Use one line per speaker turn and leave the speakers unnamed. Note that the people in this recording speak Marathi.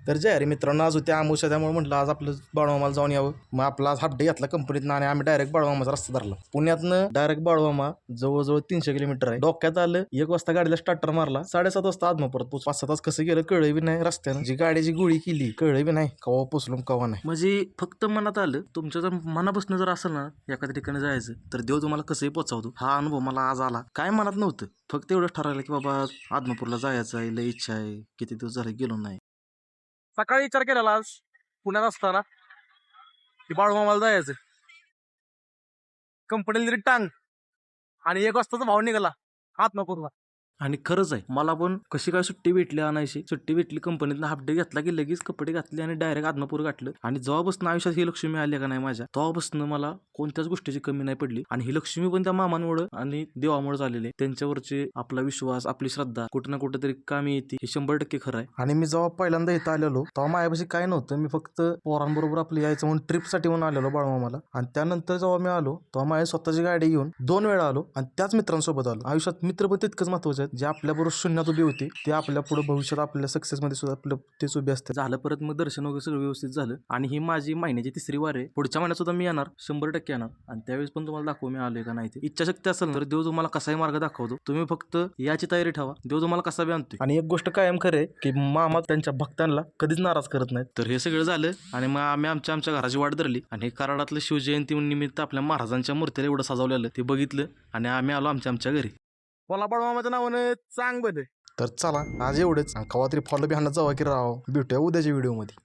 तर जय अरे मित्रांनो, आज होत्या आमुषा, त्यामुळे म्हटलं आज आपलं बाळूमामाला जाऊन यावं. मग आपला आज हाफ डे घेतला कंपनीतनं आणि आम्ही डायरेक्ट बाळूमामाचा रस्ता धरला. पुण्यातनं डायरेक्ट बाळूमामा जवळजवळ 300 किलोमीटर आहे. डोक्यात आलं 1 वाजता गाडीला स्टार्टर मारला, 7:30 वाजता आदमापुरात पोहोच. 5-6 तास कसं गेलं कळलं बी नाही. रस्त्यानं जी गाडीची गोळी केली कळलं बी नाही, कवा पोचलो कवा नाही.
म्हणजे फक्त मनात आलं, तुमच्या जर मनापासून जर असेल ना एखाद्या ठिकाणी जायचं, तर देव तुम्हाला कसंही पोचावतो. हा अनुभव मला आज आला. काय मनात नव्हतं, फक्त एवढंच ठरवलं की बाबा आदमापूरला जायचं आहे, लय इच्छा आहे, किती दिवस झाले गेलो नाही.
सकाळी विचार केलेला आज पुण्यात असताना की बाळूमामाला जायचं. कंपनीला दिली टांग आणि 1 वाजताचा भाव निघाला आत्मापूरला.
आणि खरंच आहे, मला पण कशी काय सुट्टी भेटली आणायची. सुट्टी भेटली कंपनीतनं, हाफ डे घेतला की लगेच कपडे घातले आणि डायरेक्ट आदमापूर गाठलं. आणि जेव्हापासून आयुष्यात ही लक्ष्मी आली का नाही माझ्या, तेव्हापासून मला कोणत्याच गोष्टीची कमी नाही पडली. आणि ही लक्ष्मी पण त्या मामांमुळे आणि देवामुळे झालेली आहे. त्यांच्यावरचे आपला विश्वास, आपली श्रद्धा कुठं ना कुठेतरी कामी येते, हे 100% खरं आहे.
आणि मी जेव्हा पहिल्यांदा इथं आलेलो तेव्हा माझ्यापाशी काय नव्हतं. मी फक्त पोरांबरोबर आपलं यायचं म्हणून ट्रिपसाठी म्हणून आलेलो बाळूमामाला. आणि त्यानंतर जेव्हा मी आलो तेव्हा माझी स्वतःची गाडी घेऊन 2 वेळा आलो आणि त्याच मित्रांसोबत आलो. आयुष्यात मित्र पण तितकंच महत्वाचे आहेत, जे आपल्याबरोबर शून्यात उभी होती, ते आपल्या पुढे भविष्यात आपल्या सक्सेसमध्ये सुद्धा आपलं तेच उभी असते.
झालं परत मग दर्शन वगैरे सगळं व्यवस्थित झालं. आणि ही माझी महिन्याची 3री वार आहे. पुढच्या महिन्यात सुद्धा मी येणार, 100% येणार. आणि त्यावेळेस पण तुम्हाला दाखवू मी आलोय का नाही ते. इच्छाशक्ती असेल तर देव तुम्हाला कसाही मार्ग दाखवतो. तुम्ही फक्त याची तयारी ठेवा, देव तुम्हाला कसा बी आणतोय.
आणि एक गोष्ट कायम खरे की मामा त्यांच्या भक्तांना कधीच नाराज करत नाहीत.
तर हे सगळं झालं आणि मग आम्ही आमच्या घराची वाट धरली. आणि हे कराडातलं शिवजयंती निमित्त आपल्या महाराजांच्या मूर्तीला एवढं सजवलेलं ते बघितलं आणि आम्ही आलो आमच्या घरी.
मला बाळूमामाच्या नावानं चांग बदल.
तर चला आज एवढंच. कवा तरी फॉलो बी हाणत जावा की राव. भेटूया उद्याच्या व्हिडिओमध्ये.